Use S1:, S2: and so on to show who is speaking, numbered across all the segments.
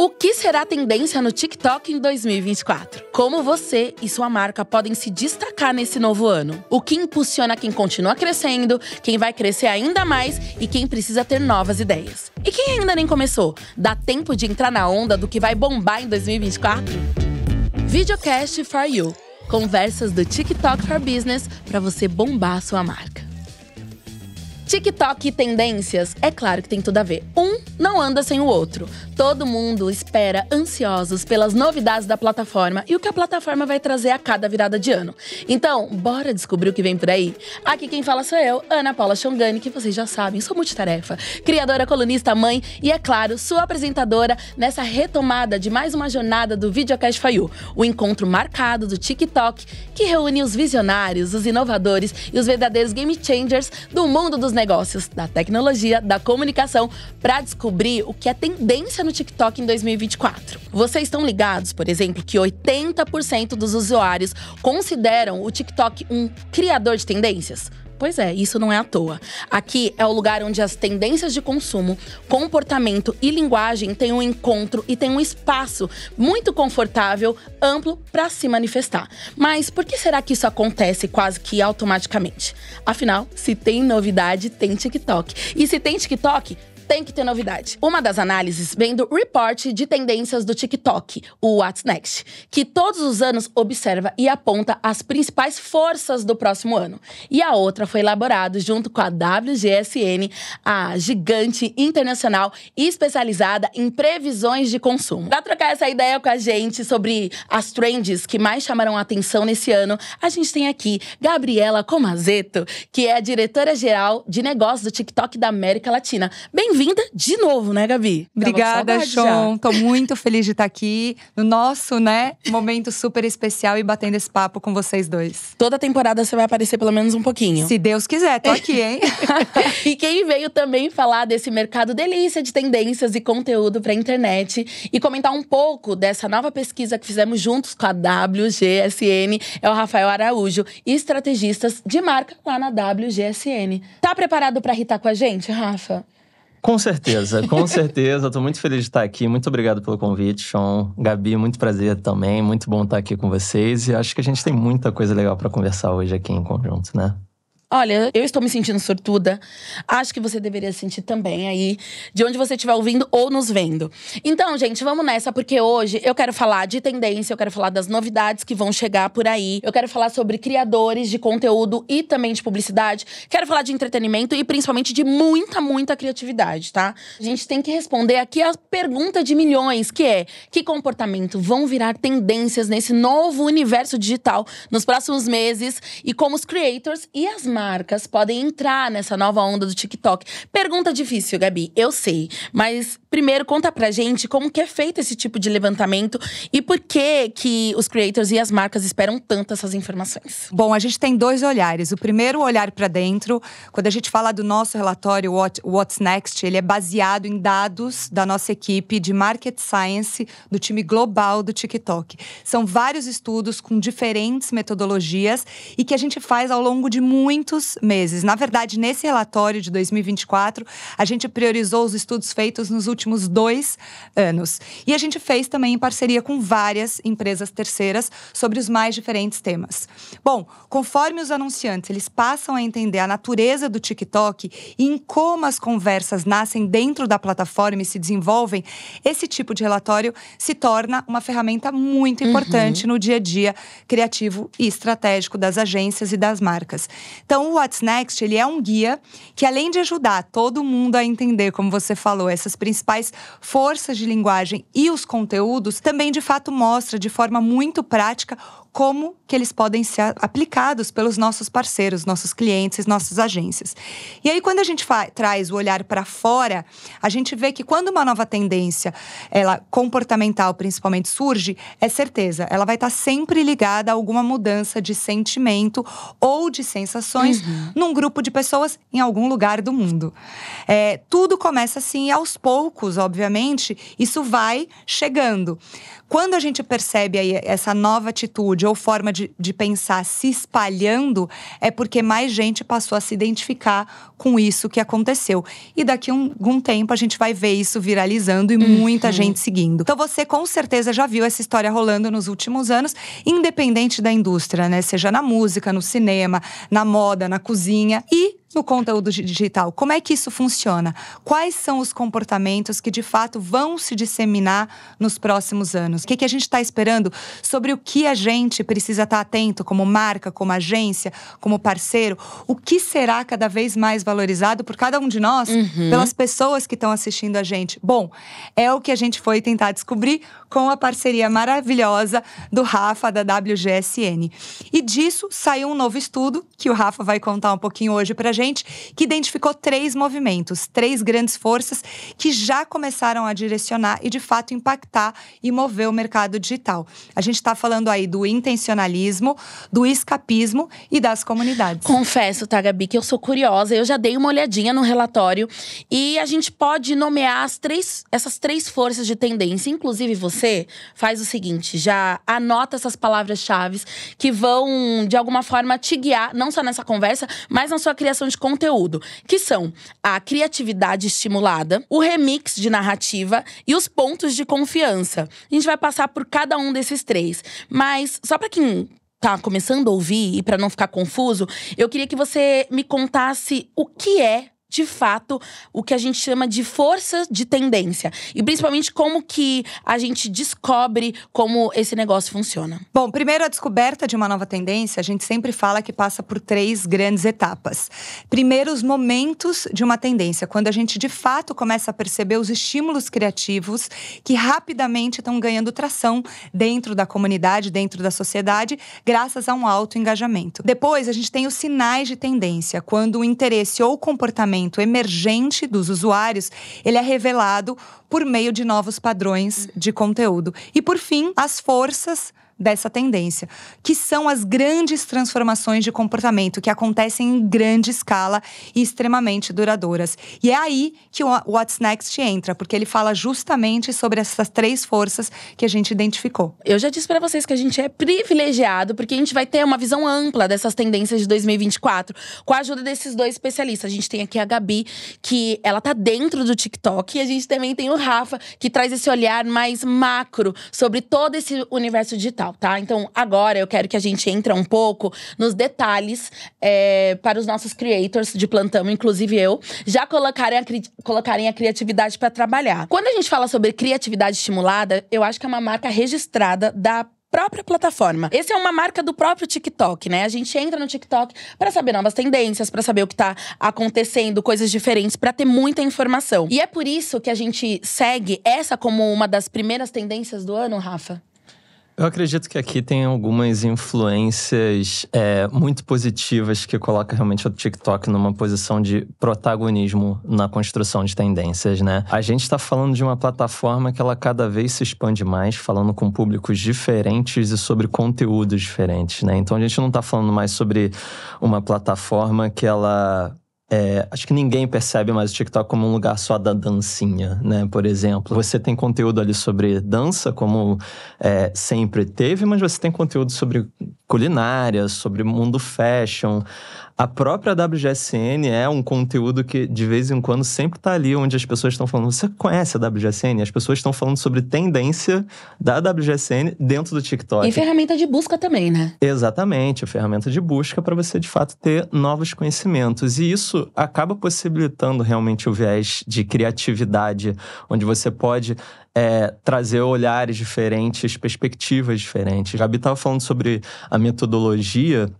S1: O que será tendência no TikTok em 2024? Como você e sua marca podem se destacar nesse novo ano? O que impulsiona quem continua crescendo, quem vai crescer ainda mais e quem precisa ter novas ideias? E quem ainda nem começou? Dá tempo de entrar na onda do que vai bombar em 2024? Videocast for You. Conversas do TikTok for Business para você bombar a sua marca. TikTok e tendências, é claro que tem tudo a ver. Um não anda sem o outro. Todo mundo espera ansiosos pelas novidades da plataforma e o que a plataforma vai trazer a cada virada de ano. Então, bora descobrir o que vem por aí? Aqui quem fala sou eu, Ana Paula Chongani, que vocês já sabem, sou multitarefa, criadora, colunista, mãe e, é claro, sua apresentadora nessa retomada de mais uma jornada do Videocast for You, o encontro marcado do TikTok que reúne os visionários, os inovadores e os verdadeiros game changers do mundo dos negócios, da tecnologia, da comunicação, para descobrir o que é tendência no TikTok em 2024. Vocês estão ligados, por exemplo, que 80% dos usuários consideram o TikTok um criador de tendências? Pois é, isso não é à toa. Aqui é o lugar onde as tendências de consumo, comportamento e linguagem têm um encontro e têm um espaço muito confortável, amplo para se manifestar. Mas por que será que isso acontece quase que automaticamente? Afinal, se tem novidade, tem TikTok. E se tem TikTok, tem que ter novidade. Uma das análises vem do Report de Tendências do TikTok, o What's Next, que todos os anos observa e aponta as principais forças do próximo ano. E a outra foi elaborada junto com a WGSN, a gigante internacional e especializada em previsões de consumo. Para trocar essa ideia com a gente sobre as trends que mais chamaram a atenção nesse ano, a gente tem aqui Gabriela Comazetto, que é a diretora-geral de negócios do TikTok da América Latina. Bem-vinda de novo, né, Gabi?
S2: Obrigada, Chon. Tô muito feliz de estar aqui no nosso, momento super especial e batendo esse papo com vocês dois.
S1: Toda temporada você vai aparecer pelo menos um pouquinho.
S2: Se Deus quiser, tô aqui, hein?
S1: E quem veio também falar desse mercado delícia de tendências e conteúdo pra internet e comentar um pouco dessa nova pesquisa que fizemos juntos com a WGSN é o Rafael Araújo, estrategista de marca lá na WGSN. Tá preparado pra irritar com a gente, Rafa?
S3: Com certeza, com certeza. Tô muito feliz de estar aqui. Muito obrigado pelo convite, Chon. Gabi, muito prazer também. Muito bom estar aqui com vocês. E acho que a gente tem muita coisa legal para conversar hoje aqui em conjunto, né?
S1: Olha, eu estou me sentindo sortuda. Acho que você deveria sentir também aí, de onde você estiver ouvindo ou nos vendo. Então, gente, vamos nessa, porque hoje eu quero falar de tendência, eu quero falar das novidades que vão chegar por aí. Eu quero falar sobre criadores de conteúdo e também de publicidade. Quero falar de entretenimento e principalmente de muita criatividade, tá? A gente tem que responder aqui a pergunta de milhões, que é: que comportamento vão virar tendências nesse novo universo digital nos próximos meses? E como os creators e as marcas podem entrar nessa nova onda do TikTok? Pergunta difícil, Gabi, eu sei. Mas primeiro conta pra gente como que é feito esse tipo de levantamento e por que os creators e as marcas esperam tanto essas informações.
S2: Bom, a gente tem dois olhares. O primeiro, o olhar pra dentro. Quando a gente fala do nosso relatório What's Next, ele é baseado em dados da nossa equipe de Market Science do time global do TikTok. São vários estudos com diferentes metodologias e que a gente faz ao longo de muitos meses. Na verdade, nesse relatório de 2024, a gente priorizou os estudos feitos nos últimos 2 anos. E a gente fez também em parceria com várias empresas terceiras sobre os mais diferentes temas. Bom, conforme os anunciantes eles passam a entender a natureza do TikTok e em como as conversas nascem dentro da plataforma e se desenvolvem, esse tipo de relatório se torna uma ferramenta muito importante no dia a dia criativo e estratégico das agências e das marcas. Então, o What's Next, ele é um guia que, além de ajudar todo mundo a entender, como você falou, essas principais forças de linguagem e os conteúdos, também, de fato, mostra de forma muito prática como que eles podem ser aplicados pelos nossos parceiros, nossos clientes, nossas agências. E aí, quando a gente traz o olhar para fora, a gente vê que quando uma nova tendência, ela comportamental principalmente, surge, é certeza, ela vai estar sempre ligada a alguma mudança de sentimento ou de sensações num grupo de pessoas em algum lugar do mundo. Tudo começa assim, aos poucos, obviamente, isso vai chegando. Quando a gente percebe aí essa nova atitude, atitude ou forma de pensar se espalhando, é porque mais gente passou a se identificar com isso que aconteceu. E daqui a algum tempo a gente vai ver isso viralizando e muita gente seguindo. Então você com certeza já viu essa história rolando nos últimos anos, independente da indústria, né? Seja na música, no cinema, na moda, na cozinha e no conteúdo digital. Como é que isso funciona? Quais são os comportamentos que, de fato, vão se disseminar nos próximos anos? O que a gente está esperando sobre o que a gente precisa estar atento como marca, como agência, como parceiro? O que será cada vez mais valorizado por cada um de nós, pelas pessoas que estão assistindo a gente? Bom, é o que a gente foi tentar descobrir com a parceria maravilhosa do Rafa, da WGSN. E disso saiu um novo estudo, que o Rafa vai contar um pouquinho hoje pra gente, que identificou 3 movimentos, 3 grandes forças que já começaram a direcionar e, de fato, impactar e mover o mercado digital. A gente está falando aí do intencionalismo, do escapismo e das comunidades.
S1: Confesso, tá, Gabi, que eu sou curiosa. Eu já dei uma olhadinha no relatório e a gente pode nomear essas 3 forças de tendência. Inclusive, você faz o seguinte, já anota essas palavras-chave que vão, de alguma forma, te guiar, não só nessa conversa, mas na sua criação de conteúdo, que são a criatividade estimulada, o remix de narrativa e os pontos de confiança. A gente vai passar por cada um desses 3, mas só para quem tá começando a ouvir e para não ficar confuso, eu queria que você me contasse o que é, de fato, o que a gente chama de força de tendência. E principalmente como que a gente descobre como esse negócio funciona.
S2: Bom, primeiro a descoberta de uma nova tendência, a gente sempre fala que passa por 3 grandes etapas. Primeiro, os momentos de uma tendência, quando a gente de fato começa a perceber os estímulos criativos que rapidamente estão ganhando tração dentro da comunidade, dentro da sociedade, graças a um alto engajamento. Depois, a gente tem os sinais de tendência, quando o interesse ou o comportamento emergente dos usuários, ele é revelado por meio de novos padrões de conteúdo. E, por fim, as forças dessa tendência, que são as grandes transformações de comportamento que acontecem em grande escala e extremamente duradouras. E é aí que o What's Next entra, porque ele fala justamente sobre essas 3 forças que a gente identificou.
S1: Eu já disse pra vocês que a gente é privilegiado, porque a gente vai ter uma visão ampla dessas tendências de 2024, com a ajuda desses 2 especialistas. A gente tem aqui a Gabi, que ela tá dentro do TikTok, e a gente também tem o Rafa, que traz esse olhar mais macro sobre todo esse universo digital. Tá? Então, agora eu quero que a gente entre um pouco nos detalhes para os nossos creators de plantão, inclusive eu, já colocarem a criatividade para trabalhar. Quando a gente fala sobre criatividade estimulada, eu acho que é uma marca registrada da própria plataforma. Essa é uma marca do próprio TikTok, né? A gente entra no TikTok para saber novas tendências, para saber o que tá acontecendo, coisas diferentes, para ter muita informação. E é por isso que a gente segue essa como uma das primeiras tendências do ano, Rafa?
S3: Eu acredito que aqui tem algumas influências muito positivas que colocam realmente o TikTok numa posição de protagonismo na construção de tendências, né? A gente está falando de uma plataforma que ela cada vez se expande mais, falando com públicos diferentes e sobre conteúdos diferentes, né? Então a gente não está falando mais sobre uma plataforma que ela… acho que ninguém percebe mais o TikTok como um lugar só da dancinha, né? Por exemplo, você tem conteúdo ali sobre dança, como sempre teve, mas você tem conteúdo sobre culinária, sobre mundo fashion. A própria WGSN é um conteúdo que, de vez em quando, sempre tá ali onde as pessoas estão falando. Você conhece a WGSN? As pessoas estão falando sobre tendência da WGSN dentro do TikTok.
S1: E ferramenta de busca também, né?
S3: Exatamente, a ferramenta de busca para você, de fato, ter novos conhecimentos. E isso acaba possibilitando realmente o viés de criatividade, onde você pode trazer olhares diferentes, perspectivas diferentes. A Gabi estava falando sobre a metodologia.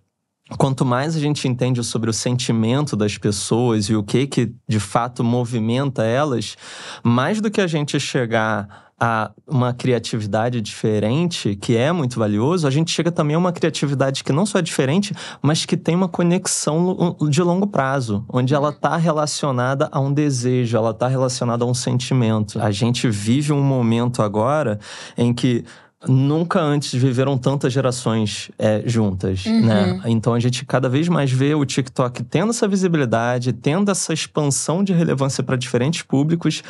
S3: Quanto mais a gente entende sobre o sentimento das pessoas e o que de fato movimenta elas, mais do que a gente chegar a uma criatividade diferente, que é muito valioso, a gente chega também a uma criatividade que não só é diferente, mas que tem uma conexão de longo prazo, onde ela está relacionada a um desejo, ela está relacionada a um sentimento. A gente vive um momento agora em que nunca antes viveram tantas gerações juntas, né? Então a gente cada vez mais vê o TikTok tendo essa visibilidade, tendo essa expansão de relevância para diferentes públicos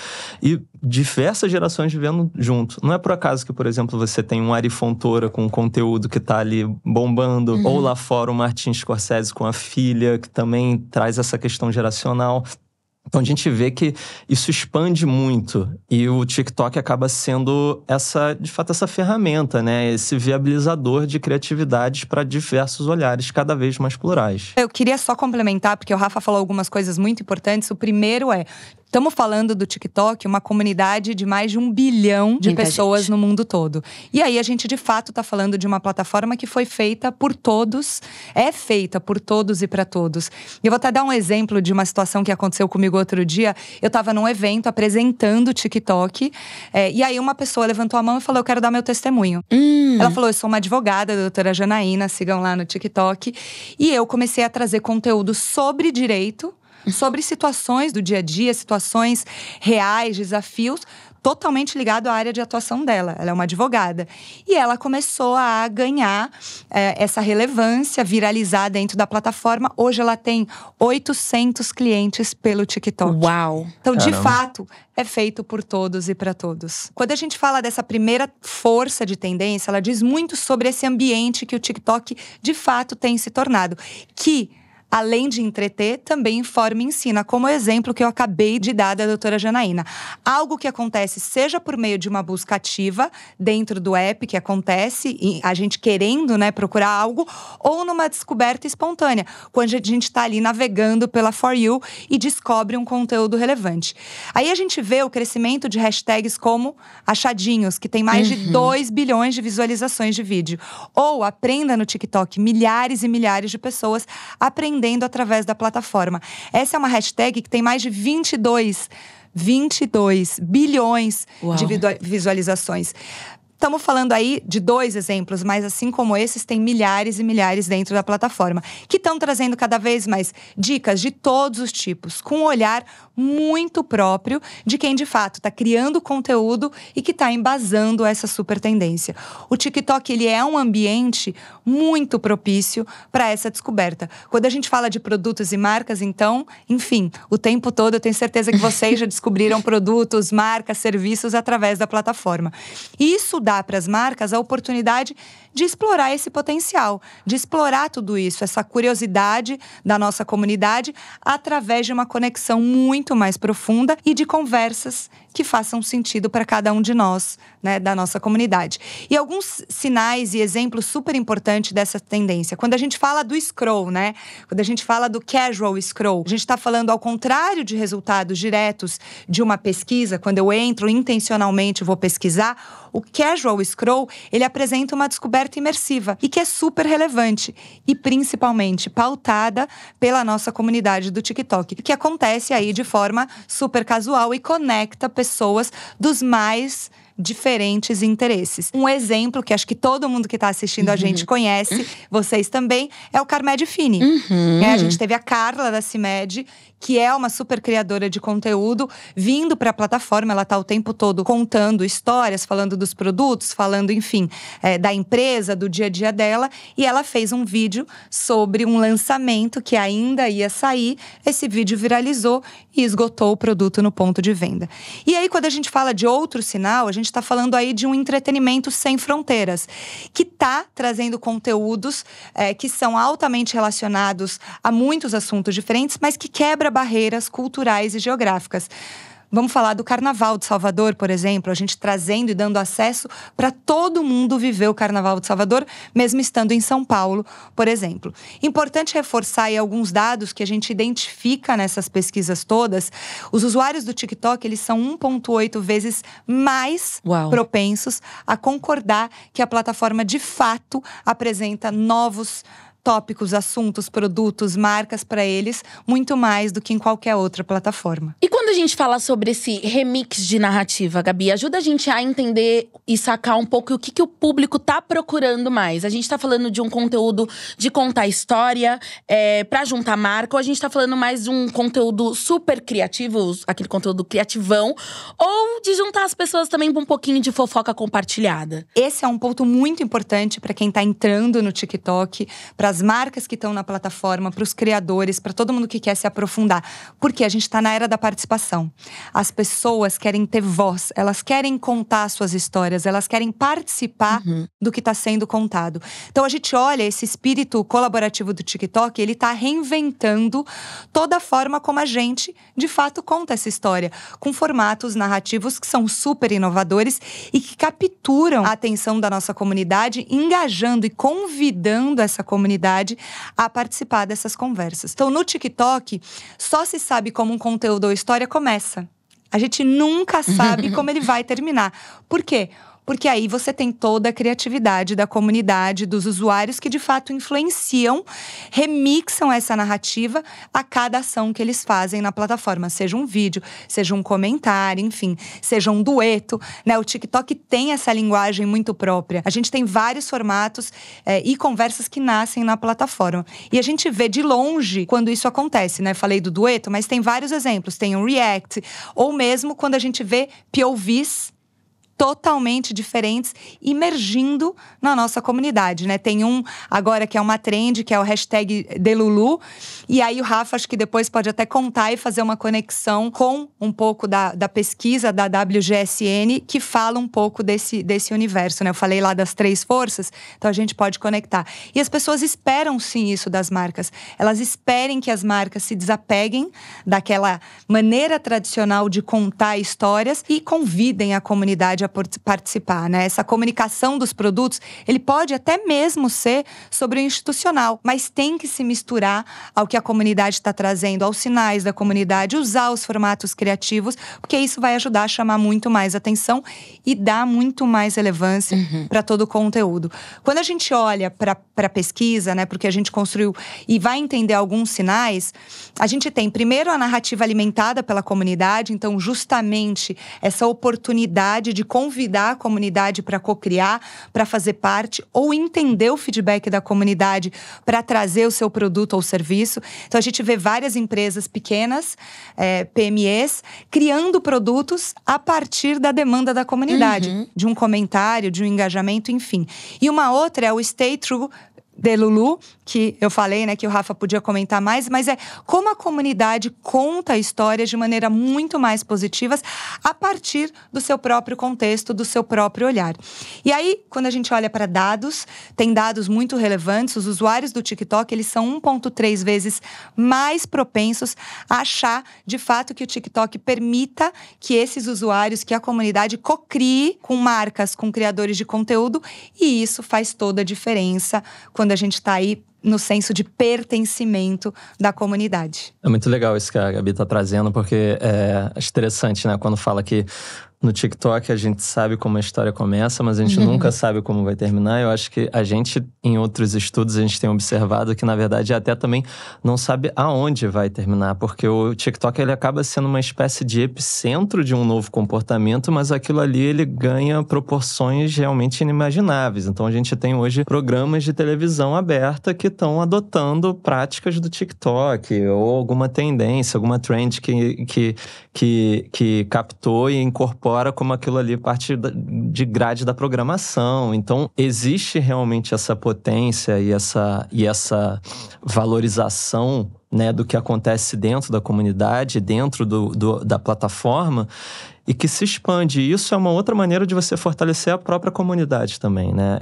S3: e diversas gerações vivendo junto. Não é por acaso que, por exemplo, você tem um Ari Fontoura com conteúdo que tá ali bombando, ou lá fora o Martin Scorsese com a filha, que também traz essa questão geracional. Então a gente vê que isso expande muito e o TikTok acaba sendo de fato essa ferramenta, né? Esse viabilizador de criatividades para diversos olhares cada vez mais plurais.
S2: Eu queria só complementar, porque o Rafa falou algumas coisas muito importantes. O primeiro estamos falando do TikTok, uma comunidade de mais de 1 bilhão de pessoas no mundo todo. E aí a gente de fato está falando de uma plataforma que foi feita por todos, é feita por todos e para todos. E eu vou até dar um exemplo de uma situação que aconteceu comigo outro dia. Eu estava num evento apresentando o TikTok, e aí uma pessoa levantou a mão e falou: eu quero dar meu testemunho. Ela falou: eu sou uma advogada, a doutora Janaína, sigam lá no TikTok. E eu comecei a trazer conteúdo sobre direito, sobre situações do dia a dia, situações reais, desafios, totalmente ligado à área de atuação dela. Ela é uma advogada. E ela começou a ganhar essa relevância, viralizar dentro da plataforma. Hoje ela tem 800 clientes pelo TikTok.
S1: Uau!
S2: Então, de fato, é feito por todos e para todos. Quando a gente fala dessa primeira força de tendência, ela diz muito sobre esse ambiente que o TikTok, de fato, tem se tornado. Que, além de entreter, também informa e ensina, como o exemplo que eu acabei de dar da doutora Janaína. Algo que acontece, seja por meio de uma busca ativa dentro do app, que acontece, e a gente querendo, né, procurar algo, ou numa descoberta espontânea, quando a gente está ali navegando pela For You e descobre um conteúdo relevante. Aí a gente vê o crescimento de hashtags como achadinhos, que tem mais de 2 bilhões de visualizações de vídeo. Ou aprenda no TikTok, milhares e milhares de pessoas aprendendo através da plataforma. Essa é uma hashtag que tem mais de 22 bilhões de visualizações. Estamos falando aí de 2 exemplos, mas assim como esses, tem milhares e milhares dentro da plataforma, que estão trazendo cada vez mais dicas de todos os tipos, com um olhar muito próprio de quem de fato está criando conteúdo e que está embasando essa super tendência. O TikTok, ele é um ambiente muito propício para essa descoberta. Quando a gente fala de produtos e marcas, então, enfim, o tempo todo eu tenho certeza que vocês já descobriram produtos, marcas, serviços através da plataforma. E isso dá para as marcas a oportunidade de explorar esse potencial, de explorar tudo isso, essa curiosidade da nossa comunidade através de uma conexão muito mais profunda e de conversas que façam sentido para cada um de nós, né, da nossa comunidade. E alguns sinais e exemplos super importantes dessa tendência. Quando a gente fala do scroll, né? Quando a gente fala do casual scroll, a gente está falando ao contrário de resultados diretos de uma pesquisa. Quando eu entro intencionalmente, vou pesquisar, o casual scroll, ele apresenta uma descoberta imersiva e que é super relevante e principalmente pautada pela nossa comunidade do TikTok, que acontece aí de forma super casual e conecta pessoas dos mais diferentes interesses. Um exemplo que acho que todo mundo que está assistindo a gente conhece, vocês também, é o Carmed Fini. A gente teve a Carla da CIMED, que é uma super criadora de conteúdo, vindo para a plataforma. Ela está o tempo todo contando histórias, falando dos produtos, falando, enfim, da empresa, do dia a dia dela. E ela fez um vídeo sobre um lançamento que ainda ia sair. Esse vídeo viralizou e esgotou o produto no ponto de venda. E aí, quando a gente fala de outro sinal, a gente está falando aí de um entretenimento sem fronteiras, que está trazendo conteúdos que são altamente relacionados a muitos assuntos diferentes, mas que quebra barreiras culturais e geográficas. Vamos falar do Carnaval de Salvador, por exemplo, a gente trazendo e dando acesso para todo mundo viver o Carnaval de Salvador, mesmo estando em São Paulo, por exemplo. Importante reforçar aí alguns dados que a gente identifica nessas pesquisas todas. Os usuários do TikTok, eles são 1,8 vezes mais propensos a concordar que a plataforma, de fato, apresenta novos tópicos, assuntos, produtos, marcas para eles, muito mais do que em qualquer outra plataforma.
S1: E quando a gente fala sobre esse remix de narrativa, Gabi, ajuda a gente a entender e sacar um pouco o que o público tá procurando mais. A gente tá falando de um conteúdo de contar história, pra juntar marca, ou a gente tá falando mais de um conteúdo super criativo, aquele conteúdo criativão, ou de juntar as pessoas também pra um pouquinho de fofoca compartilhada?
S2: Esse é um ponto muito importante para quem tá entrando no TikTok, para as marcas que estão na plataforma, para os criadores, para todo mundo que quer se aprofundar. Porque a gente está na era da participação. As pessoas querem ter voz, elas querem contar suas histórias, elas querem participar do que está sendo contado. Então a gente olha esse espírito colaborativo do TikTok, ele está reinventando toda a forma como a gente, de fato, conta essa história. Com formatos narrativos que são super inovadores e que capturam a atenção da nossa comunidade, engajando e convidando essa comunidade a participar dessas conversas. Então, no TikTok, só se sabe como um conteúdo ou história começa. A gente nunca sabe como ele vai terminar. Por quê? Porque aí você tem toda a criatividade da comunidade, dos usuários que de fato influenciam, remixam essa narrativa a cada ação que eles fazem na plataforma. Seja um vídeo, seja um comentário, enfim, seja um dueto, né? O TikTok tem essa linguagem muito própria. A gente tem vários formatos e conversas que nascem na plataforma. E a gente vê de longe quando isso acontece, né? Falei do dueto, mas tem vários exemplos. Tem o React, ou mesmo quando a gente vê POVs totalmente diferentes, emergindo na nossa comunidade, né? Tem um agora que é uma trend, que é o hashtag Delulu. E aí o Rafa, acho que depois pode até contar e fazer uma conexão com um pouco da pesquisa da WGSN, que fala um pouco desse universo, né? Eu falei lá das 3 forças, então a gente pode conectar. E as pessoas esperam sim isso das marcas. Elas esperem que as marcas se desapeguem daquela maneira tradicional de contar histórias e convidem a comunidade a participar, né? Essa comunicação dos produtos, ele pode até mesmo ser sobre o institucional, mas tem que se misturar ao que a comunidade está trazendo, aos sinais da comunidade, usar os formatos criativos, porque isso vai ajudar a chamar muito mais atenção e dar muito mais relevância para todo o conteúdo. Quando a gente olha para a pesquisa, né, porque a gente construiu e vai entender alguns sinais, a gente tem primeiro a narrativa alimentada pela comunidade, então justamente essa oportunidade de convidar a comunidade para co-criar, para fazer parte, ou entender o feedback da comunidade para trazer o seu produto ou serviço. Então, a gente vê várias empresas pequenas, PMEs, criando produtos a partir da demanda da comunidade, de um comentário, de um engajamento, enfim. E uma outra é o Stay True Delulu, que eu falei, né, que o Rafa podia comentar mais, mas é como a comunidade conta histórias de maneira muito mais positivas a partir do seu próprio contexto, do seu próprio olhar. E aí, quando a gente olha para dados, tem dados muito relevantes. Os usuários do TikTok, eles são 1,3 vezes mais propensos a achar, de fato, que o TikTok permita que esses usuários, que a comunidade cocrie com marcas, com criadores de conteúdo, e isso faz toda a diferença quando a gente está aí no senso de pertencimento da comunidade.
S3: É muito legal isso que a Gabi tá trazendo, porque é interessante, né? Quando fala que no TikTok a gente sabe como a história começa, mas a gente nunca sabe como vai terminar. Eu acho que a gente, em outros estudos, a gente tem observado que, na verdade, até também não sabe aonde vai terminar. Porque o TikTok, ele acaba sendo uma espécie de epicentro de um novo comportamento, mas aquilo ali, ele ganha proporções realmente inimagináveis. Então, a gente tem hoje programas de televisão aberta que estão adotando práticas do TikTok, ou alguma tendência, alguma trend que captou e incorpora como aquilo ali parte de grade da programação. Então, existe realmente essa potência e essa valorização, né, do que acontece dentro da comunidade, dentro da plataforma, e que se expande. E isso é uma outra maneira de você fortalecer a própria comunidade também, né?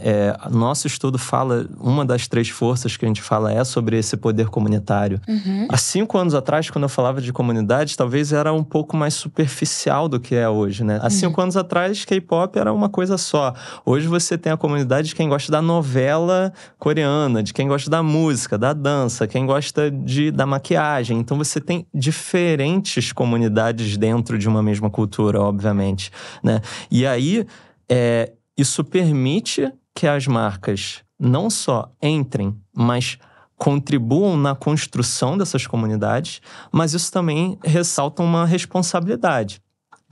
S3: Nosso estudo fala, uma das 3 forças que a gente fala é sobre esse poder comunitário. Há 5 anos atrás, quando eu falava de comunidade, talvez era um pouco mais superficial do que é hoje, né? Há 5 anos atrás, K-pop era uma coisa só. Hoje você tem a comunidade de quem gosta da novela coreana, de quem gosta da música, da dança, quem gosta da maquiagem. Então você tem diferentes comunidades dentro de uma mesma cultura, obviamente, né? E aí, isso permite que as marcas não só entrem, mas contribuam na construção dessas comunidades, mas isso também ressalta uma responsabilidade.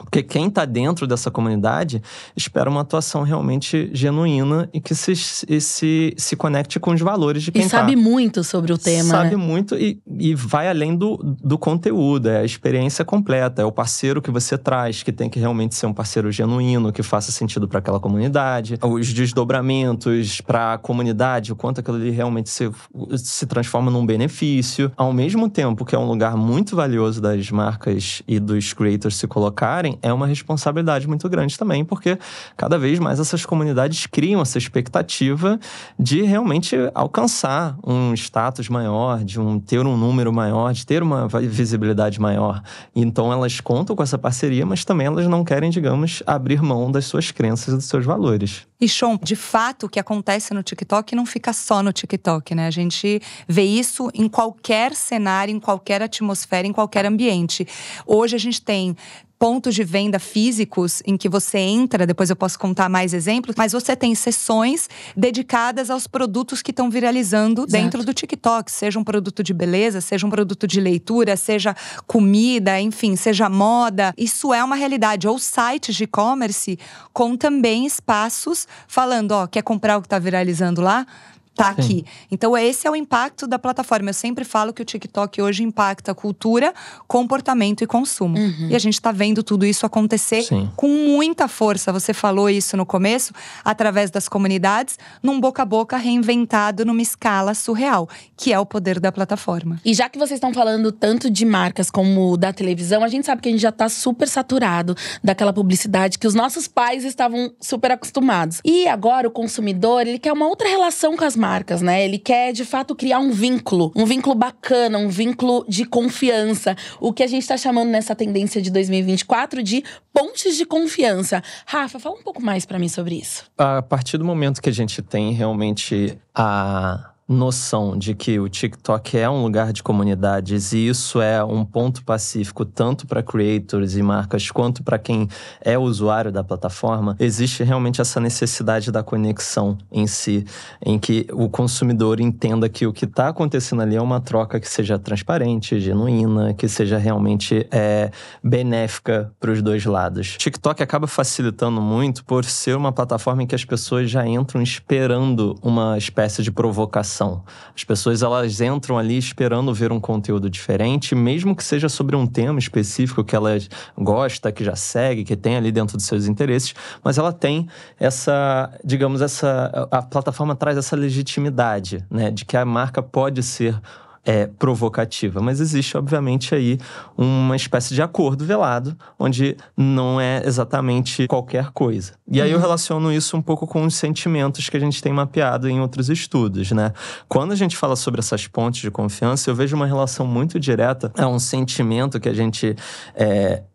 S3: Porque quem está dentro dessa comunidade espera uma atuação realmente genuína e que se conecte com os valores de quem está.
S1: E sabe muito sobre o tema,
S3: Sabe
S1: né?
S3: muito e vai além do conteúdo, é a experiência completa, é o parceiro que você traz, que tem que realmente ser um parceiro genuíno, que faça sentido para aquela comunidade, os desdobramentos para a comunidade, o quanto aquilo ali realmente se transforma num benefício. Ao mesmo tempo que é um lugar muito valioso das marcas e dos creators se colocarem, é uma responsabilidade muito grande também, porque cada vez mais essas comunidades criam essa expectativa de realmente alcançar um status maior, de ter um número maior, de ter uma visibilidade maior. Então elas contam com essa parceria, mas também elas não querem, digamos, abrir mão das suas crenças e dos seus valores.
S2: E Sean, de fato, o que acontece no TikTok não fica só no TikTok, né? A gente vê isso em qualquer cenário, em qualquer atmosfera, em qualquer ambiente. Hoje a gente tem pontos de venda físicos em que você entra, depois eu posso contar mais exemplos, mas você tem sessões dedicadas aos produtos que estão viralizando dentro do TikTok, seja um produto de beleza, seja um produto de leitura, seja comida, enfim, seja moda. Isso é uma realidade. Ou sites de e-commerce com também espaços falando, quer comprar o que está viralizando lá? Tá aqui. Então, esse é o impacto da plataforma. Eu sempre falo que o TikTok hoje impacta cultura, comportamento e consumo. E a gente tá vendo tudo isso acontecer com muita força. Você falou isso no começo, através das comunidades, num boca a boca reinventado numa escala surreal, que é o poder da plataforma.
S1: E já que vocês estão falando tanto de marcas como da televisão, a gente sabe que a gente já tá super saturado daquela publicidade que os nossos pais estavam super acostumados. E agora o consumidor, ele quer uma outra relação com as marcas, né? Ele quer, de fato, criar um vínculo bacana, um vínculo de confiança. O que a gente tá chamando nessa tendência de 2024 de pontes de confiança. Rafa, fala um pouco mais pra mim sobre isso.
S3: A partir do momento que a gente tem realmente a noção de que o TikTok é um lugar de comunidades e isso é um ponto pacífico tanto para creators e marcas quanto para quem é usuário da plataforma, existe realmente essa necessidade da conexão em si, em que o consumidor entenda que o que está acontecendo ali é uma troca que seja transparente, genuína, que seja realmente benéfica para os dois lados. O TikTok acaba facilitando muito por ser uma plataforma em que as pessoas já entram esperando uma espécie de provocação. As pessoas, elas entram ali esperando ver um conteúdo diferente, mesmo que seja sobre um tema específico que ela gosta, que já segue, que tem ali dentro dos seus interesses, mas ela tem a plataforma traz essa legitimidade, né, de que a marca pode ser provocativa, mas existe, obviamente, aí uma espécie de acordo velado, onde não é exatamente qualquer coisa. E aí eu relaciono isso um pouco com os sentimentos que a gente tem mapeado em outros estudos, né? Quando a gente fala sobre essas pontes de confiança, eu vejo uma relação muito direta a um sentimento que a gente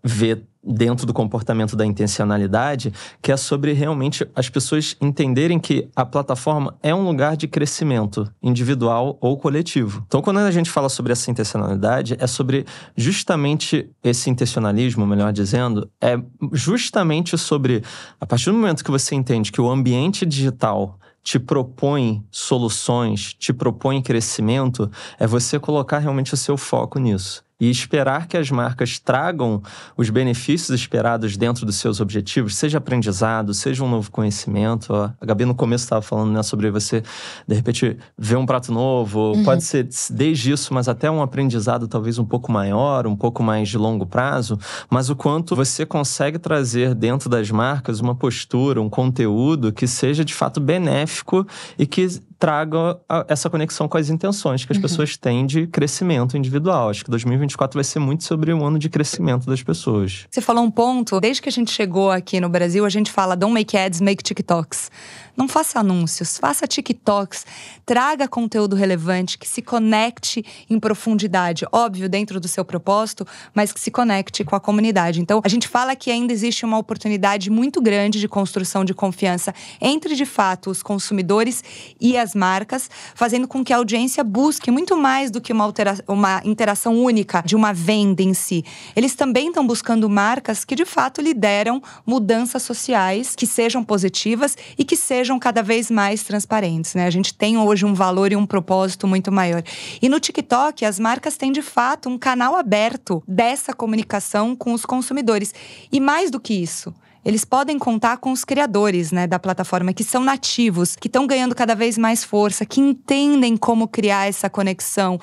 S3: vê dentro do comportamento da intencionalidade, que é sobre realmente as pessoas entenderem que a plataforma é um lugar de crescimento individual ou coletivo. Então, quando a gente fala sobre essa intencionalidade, é sobre justamente esse intencionalismo, melhor dizendo, é justamente sobre, a partir do momento que você entende que o ambiente digital te propõe soluções, te propõe crescimento, é você colocar realmente o seu foco nisso. E esperar que as marcas tragam os benefícios esperados dentro dos seus objetivos, seja aprendizado, seja um novo conhecimento. A Gabi no começo estava falando, né, sobre você, de repente, ver um prato novo. Pode ser desde isso, mas até um aprendizado talvez um pouco maior, um pouco mais de longo prazo. Mas o quanto você consegue trazer dentro das marcas uma postura, um conteúdo que seja de fato benéfico e que traga essa conexão com as intenções que as pessoas têm de crescimento individual. Acho que 2024 vai ser muito sobre um ano de crescimento das pessoas.
S2: Você falou um ponto, desde que a gente chegou aqui no Brasil, a gente fala don't make ads, make TikToks. Não faça anúncios, faça TikToks, traga conteúdo relevante, que se conecte em profundidade. Óbvio, dentro do seu propósito, mas que se conecte com a comunidade. Então, a gente fala que ainda existe uma oportunidade muito grande de construção de confiança entre, de fato, os consumidores e as das marcas, fazendo com que a audiência busque muito mais do que uma interação única de uma venda em si. Eles também estão buscando marcas que de fato lideram mudanças sociais que sejam positivas e que sejam cada vez mais transparentes, né? A gente tem hoje um valor e um propósito muito maior. E no TikTok, as marcas têm de fato um canal aberto dessa comunicação com os consumidores. E mais do que isso, eles podem contar com os criadores, né, da plataforma, que são nativos, que estão ganhando cada vez mais força, que entendem como criar essa conexão,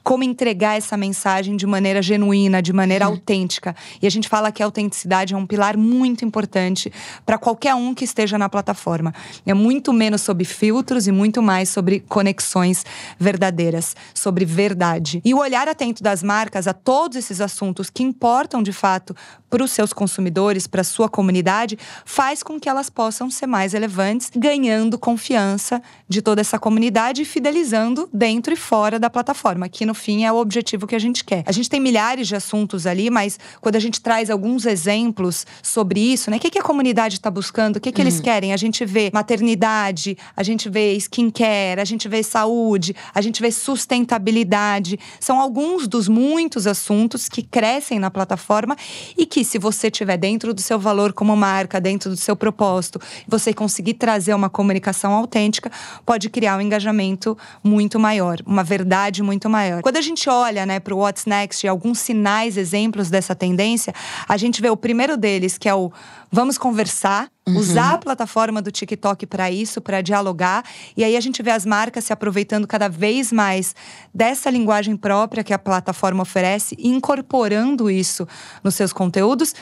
S2: como entregar essa mensagem de maneira genuína, de maneira autêntica. E a gente fala que a autenticidade é um pilar muito importante para qualquer um que esteja na plataforma. É muito menos sobre filtros e muito mais sobre conexões verdadeiras, sobre verdade. E o olhar atento das marcas a todos esses assuntos que importam, de fato, para os seus consumidores, para a sua comunidade, faz com que elas possam ser mais relevantes, ganhando confiança de toda essa comunidade e fidelizando dentro e fora da plataforma, que no fim é o objetivo que a gente quer. A gente tem milhares de assuntos ali, mas quando a gente traz alguns exemplos sobre isso, né? O que a comunidade está buscando? O que eles querem? A gente vê maternidade, a gente vê skincare, a gente vê saúde, a gente vê sustentabilidade. São alguns dos muitos assuntos que crescem na plataforma e que, se você estiver dentro do seu valor como marca, dentro do seu propósito, você conseguir trazer uma comunicação autêntica, pode criar um engajamento muito maior, uma verdade muito maior. Quando a gente olha, né, para o What's Next e alguns sinais, exemplos dessa tendência, a gente vê o primeiro deles, que é o vamos conversar, usar a plataforma do TikTok para isso, para dialogar. E aí a gente vê as marcas se aproveitando cada vez mais dessa linguagem própria que a plataforma oferece e incorporando isso nos seus conteúdos.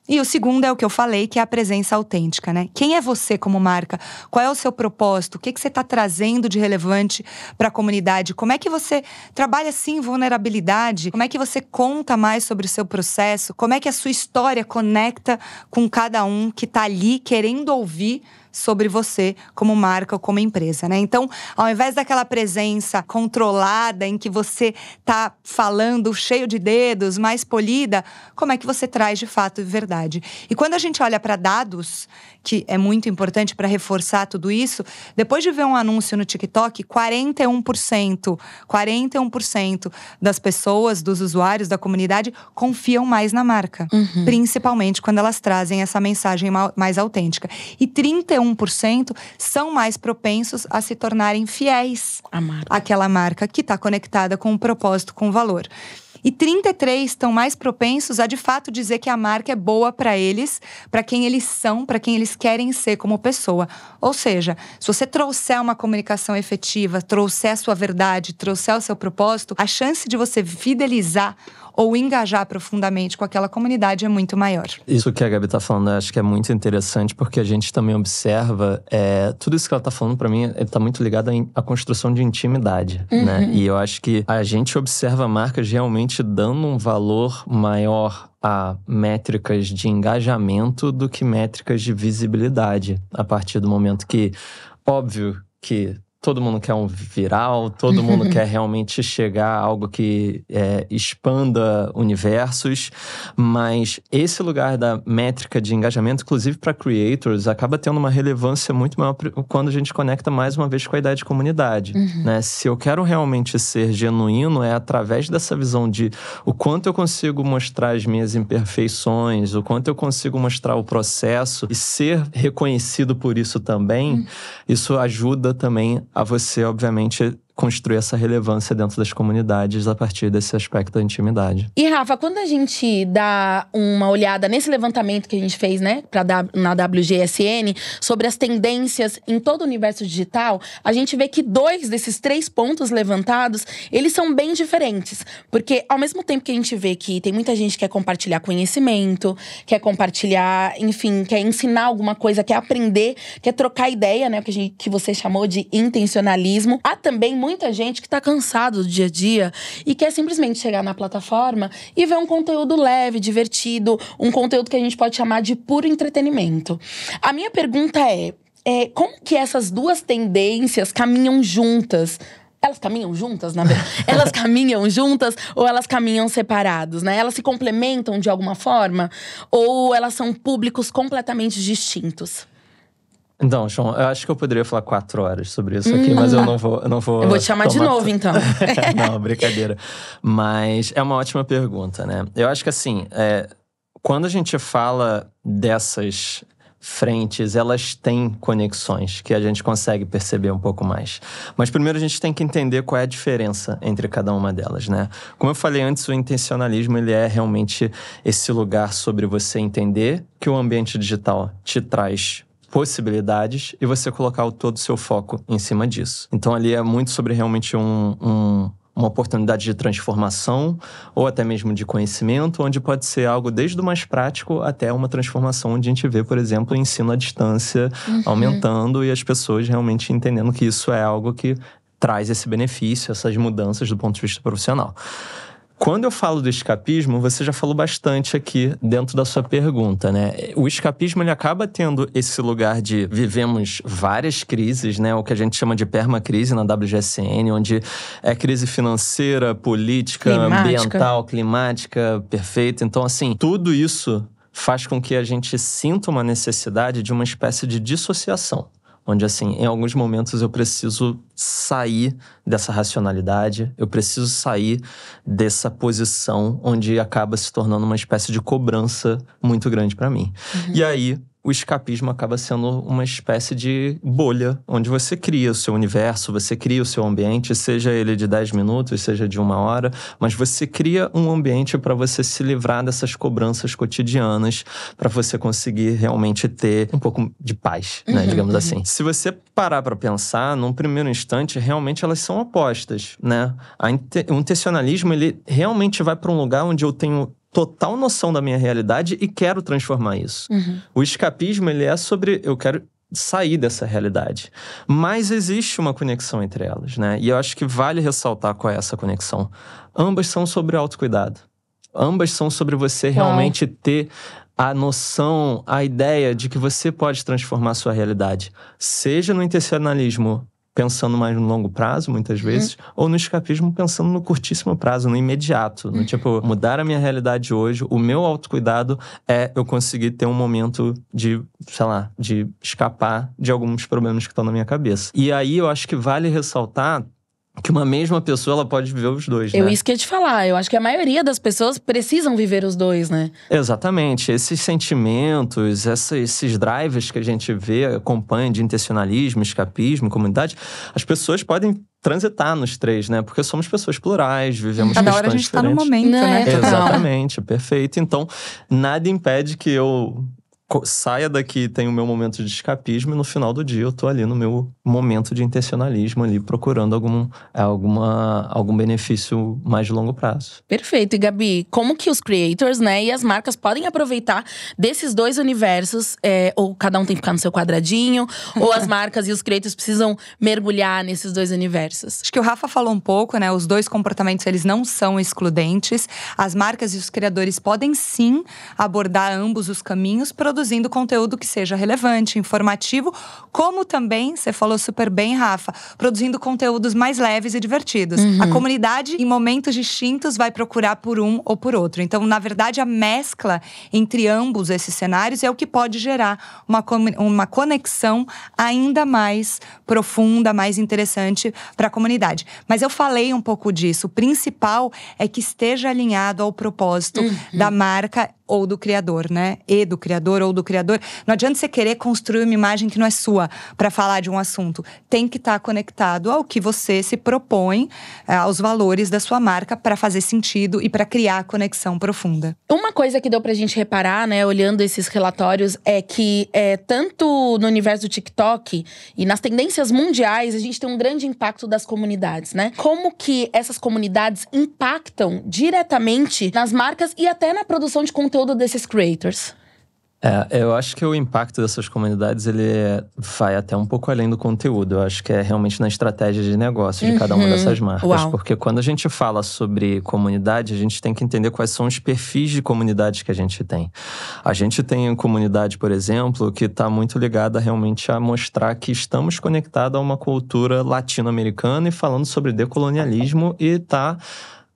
S2: E o segundo é o que eu falei, que é a presença autêntica, né? Quem é você como marca? Qual é o seu propósito? O que você está trazendo de relevante para a comunidade? Como é que você trabalha, sim, vulnerabilidade? Como é que você conta mais sobre o seu processo? Como é que a sua história conecta com cada um que está ali querendo ouvir sobre você como marca ou como empresa, né? Então, ao invés daquela presença controlada em que você tá falando cheio de dedos, mais polida, como é que você traz de fato verdade? E quando a gente olha para dados, que é muito importante para reforçar tudo isso, depois de ver um anúncio no TikTok, 41% das pessoas, dos usuários, da comunidade, confiam mais na marca. Principalmente quando elas trazem essa mensagem mais autêntica. E 31% são mais propensos a se tornarem fiéis àquela marca que está conectada com um propósito, com valor. E 33% estão mais propensos a, de fato, dizer que a marca é boa para eles, para quem eles são, para quem eles querem ser como pessoa. Ou seja, se você trouxer uma comunicação efetiva, trouxer a sua verdade, trouxer o seu propósito, a chance de você fidelizar ou engajar profundamente com aquela comunidade é muito maior.
S3: Isso que a Gabi tá falando, eu acho que é muito interessante, porque a gente também observa… tudo isso que ela tá falando, pra mim, tá muito ligado à construção de intimidade, né? E eu acho que a gente observa marcas realmente dando um valor maior a métricas de engajamento do que métricas de visibilidade. A partir do momento que, óbvio que todo mundo quer um viral, todo mundo quer realmente chegar a algo que expanda universos, mas esse lugar da métrica de engajamento, inclusive para creators, acaba tendo uma relevância muito maior quando a gente conecta mais uma vez com a ideia de comunidade, né? Se eu quero realmente ser genuíno, é através dessa visão de o quanto eu consigo mostrar as minhas imperfeições, o quanto eu consigo mostrar o processo e ser reconhecido por isso também, isso ajuda também a você, obviamente, construir essa relevância dentro das comunidades a partir desse aspecto da intimidade.
S1: E, Rafa, quando a gente dá uma olhada nesse levantamento que a gente fez, né, na WGSN, sobre as tendências em todo o universo digital, a gente vê que 2 desses 3 pontos levantados, eles são bem diferentes. Porque, ao mesmo tempo que a gente vê que tem muita gente que quer compartilhar conhecimento, quer compartilhar, enfim, quer ensinar alguma coisa, quer aprender, quer trocar ideia, né, que você chamou de intencionalismo. Há também muita gente que tá cansado do dia a dia e quer simplesmente chegar na plataforma e ver um conteúdo leve, divertido, um conteúdo que a gente pode chamar de puro entretenimento. A minha pergunta é como que essas duas tendências caminham juntas? Elas caminham juntas, na verdade? Elas caminham juntas ou elas caminham separados, né? Elas se complementam de alguma forma ou elas são públicos completamente distintos?
S3: Então, Sean, eu acho que eu poderia falar 4 horas sobre isso aqui, mas eu não vou. Eu
S1: vou te chamar de novo, então.
S3: Não, brincadeira. Mas é uma ótima pergunta, né? Eu acho que assim, quando a gente fala dessas frentes, elas têm conexões que a gente consegue perceber um pouco mais. Mas primeiro a gente tem que entender qual é a diferença entre cada uma delas, né? Como eu falei antes, o intencionalismo, ele é realmente esse lugar sobre você entender que o ambiente digital te traz possibilidades e você colocar todo o seu foco em cima disso. Então ali é muito sobre realmente uma oportunidade de transformação ou até mesmo de conhecimento, onde pode ser algo desde o mais prático até uma transformação onde a gente vê, por exemplo, o ensino à distância aumentando e as pessoas realmente entendendo que isso é algo que traz esse benefício, essas mudanças do ponto de vista profissional. Quando eu falo do escapismo, você já falou bastante aqui dentro da sua pergunta, né? O escapismo, ele acaba tendo esse lugar de vivemos várias crises, né? O que a gente chama de permacrise na WGSN, onde é crise financeira, política, ambiental, climática, perfeito. Então, assim, tudo isso faz com que a gente sinta uma necessidade de uma espécie de dissociação. Onde, assim, em alguns momentos eu preciso sair dessa racionalidade, eu preciso sair dessa posição onde acaba se tornando uma espécie de cobrança muito grande para mim. E aí, o escapismo acaba sendo uma espécie de bolha, onde você cria o seu universo, você cria o seu ambiente, seja ele de 10 minutos, seja de 1 hora, mas você cria um ambiente para você se livrar dessas cobranças cotidianas, para você conseguir realmente ter um pouco de paz, né, digamos assim. Se você parar para pensar, num primeiro instante, realmente elas são opostas, né? O intencionalismo, ele realmente vai para um lugar onde eu tenho total noção da minha realidade e quero transformar isso. O escapismo, ele é sobre eu quero sair dessa realidade. Mas existe uma conexão entre elas, né? E eu acho que vale ressaltar qual é essa conexão. Ambas são sobre autocuidado. Ambas são sobre você realmente ter a noção, a ideia de que você pode transformar a sua realidade. Seja no intencionalismo pensando mais no longo prazo, muitas vezes, ou no escapismo pensando no curtíssimo prazo, no imediato. No tipo, mudar a minha realidade hoje, o meu autocuidado é eu conseguir ter um momento de, sei lá, de escapar de alguns problemas que estão na minha cabeça. E aí eu acho que vale ressaltar que uma mesma pessoa, ela pode viver os dois, né?
S1: Isso que eu ia te falar. Eu acho que a maioria das pessoas precisam viver os dois, né?
S3: Exatamente. Esses sentimentos, esses drivers que a gente vê, acompanha de intencionalismo, escapismo, comunidade, as pessoas podem transitar nos três, né? Porque somos pessoas plurais, vivemos
S2: cada
S3: questões
S2: hora a gente
S3: diferentes.
S2: tá no momento, né?
S3: Exatamente, perfeito. Então, nada impede que eu saia daqui e tenha o meu momento de escapismo e no final do dia eu tô ali no meu momento de intencionalismo ali, procurando algum benefício mais de longo prazo.
S1: Perfeito. E Gabi, como que os creators, né, e as marcas podem aproveitar desses dois universos? Ou cada um tem que ficar no seu quadradinho? Ou as marcas e os creators precisam mergulhar nesses dois universos?
S2: Acho que o Rafa falou um pouco, né? Os dois comportamentos, eles não são excludentes. As marcas e os criadores podem sim abordar ambos os caminhos, produzindo conteúdo que seja relevante, informativo, como também, você falou super bem, Rafa, produzindo conteúdos mais leves e divertidos. A comunidade, em momentos distintos, vai procurar por um ou por outro. Então, na verdade, a mescla entre ambos esses cenários é o que pode gerar uma conexão ainda mais profunda, mais interessante para a comunidade. Mas eu falei um pouco disso. O principal é que esteja alinhado ao propósito da marca ou do criador, né? E do criador ou do criador. Não adianta você querer construir uma imagem que não é sua para falar de um assunto. Tem que estar conectado ao que você se propõe, aos valores da sua marca para fazer sentido e para criar conexão profunda.
S1: Uma coisa que deu pra gente reparar, né, olhando esses relatórios, é que tanto no universo do TikTok e nas tendências mundiais, a gente tem um grande impacto das comunidades, né? Como que essas comunidades impactam diretamente nas marcas e até na produção de conteúdo desses creators?
S3: Eu acho que o impacto dessas comunidades, ele vai até um pouco além do conteúdo. Eu acho que é realmente na estratégia de negócio de cada uma dessas marcas.
S1: Uau.
S3: Porque quando a gente fala sobre comunidade, a gente tem que entender quais são os perfis de comunidade que a gente tem. A gente tem comunidade, por exemplo, que está muito ligada realmente a mostrar que estamos conectados a uma cultura latino-americana e falando sobre decolonialismo e está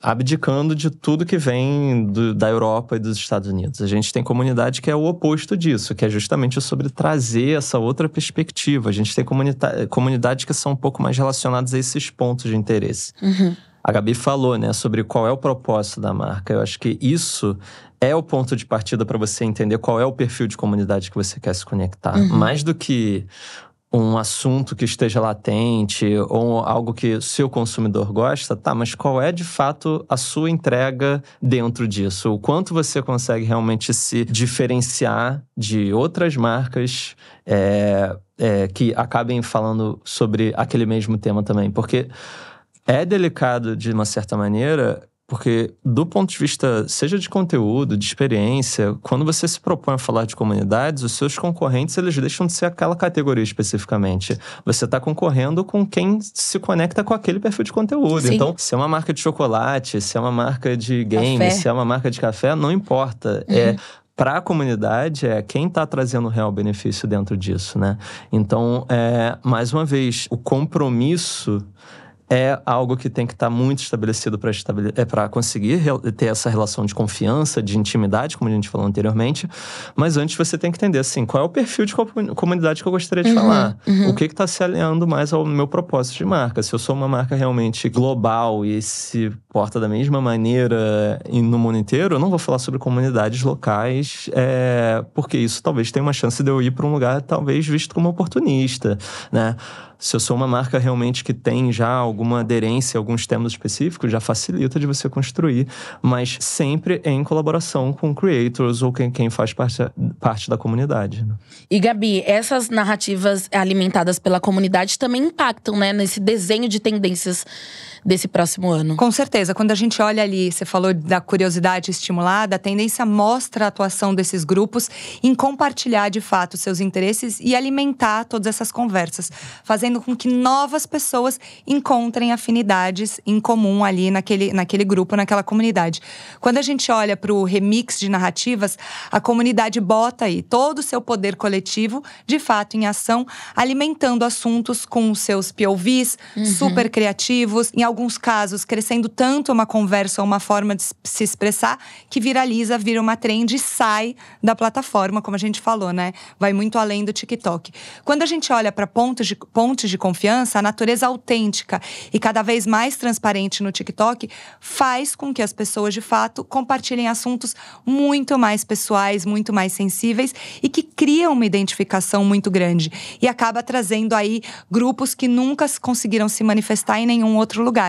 S3: abdicando de tudo que vem da Europa e dos Estados Unidos. A gente tem comunidade que é o oposto disso, que é justamente sobre trazer essa outra perspectiva. A gente tem comunidades que são um pouco mais relacionadas a esses pontos de interesse. A Gabi falou, né, sobre qual é o propósito da marca. Eu acho que isso é o ponto de partida para você entender qual é o perfil de comunidade que você quer se conectar. Mais do que um assunto que esteja latente ou algo que o seu consumidor gosta, tá, mas qual é de fato a sua entrega dentro disso? O quanto você consegue realmente se diferenciar de outras marcas que acabem falando sobre aquele mesmo tema também. Porque é delicado de uma certa maneira, porque do ponto de vista, seja de conteúdo, de experiência, quando você se propõe a falar de comunidades, os seus concorrentes, eles deixam de ser aquela categoria especificamente. Você está concorrendo com quem se conecta com aquele perfil de conteúdo.
S1: Sim.
S3: Então, se é uma marca de chocolate, se é uma marca de game,
S1: Café.
S3: se é uma marca de café, não importa. Para a comunidade, é quem está trazendo o real benefício dentro disso, né? Então, mais uma vez, o compromisso é algo que tem que estar muito estabelecido para conseguir ter essa relação de confiança, de intimidade, como a gente falou anteriormente. Mas antes você tem que entender, assim, qual é o perfil de comunidade que eu gostaria de falar. O que está se alinhando mais ao meu propósito de marca. Se eu sou uma marca realmente global e se porta da mesma maneira no mundo inteiro, eu não vou falar sobre comunidades locais, porque isso talvez tenha uma chance de eu ir para um lugar talvez visto como oportunista, né? Se eu sou uma marca realmente que tem já alguma aderência a alguns temas específicos, já facilita de você construir, mas sempre em colaboração com creators ou quem faz parte da comunidade.
S1: E Gabi, essas narrativas alimentadas pela comunidade também impactam, né, nesse desenho de tendências desse próximo ano.
S2: Com certeza. Quando a gente olha ali, você falou da curiosidade estimulada, a tendência mostra a atuação desses grupos em compartilhar, de fato, seus interesses e alimentar todas essas conversas, fazendo com que novas pessoas encontrem afinidades em comum ali naquele grupo, naquela comunidade. Quando a gente olha para o remix de narrativas, a comunidade bota aí todo o seu poder coletivo, de fato, em ação, alimentando assuntos com os seus POVs super criativos, em alguns casos, crescendo tanto uma conversa ou uma forma de se expressar, que viraliza, vira uma trend e sai da plataforma, como a gente falou, né? Vai muito além do TikTok. Quando a gente olha para pontos de confiança, a natureza autêntica e cada vez mais transparente no TikTok faz com que as pessoas, de fato, compartilhem assuntos muito mais pessoais, muito mais sensíveis e que criam uma identificação muito grande. E acaba trazendo aí grupos que nunca conseguiram se manifestar em nenhum outro lugar.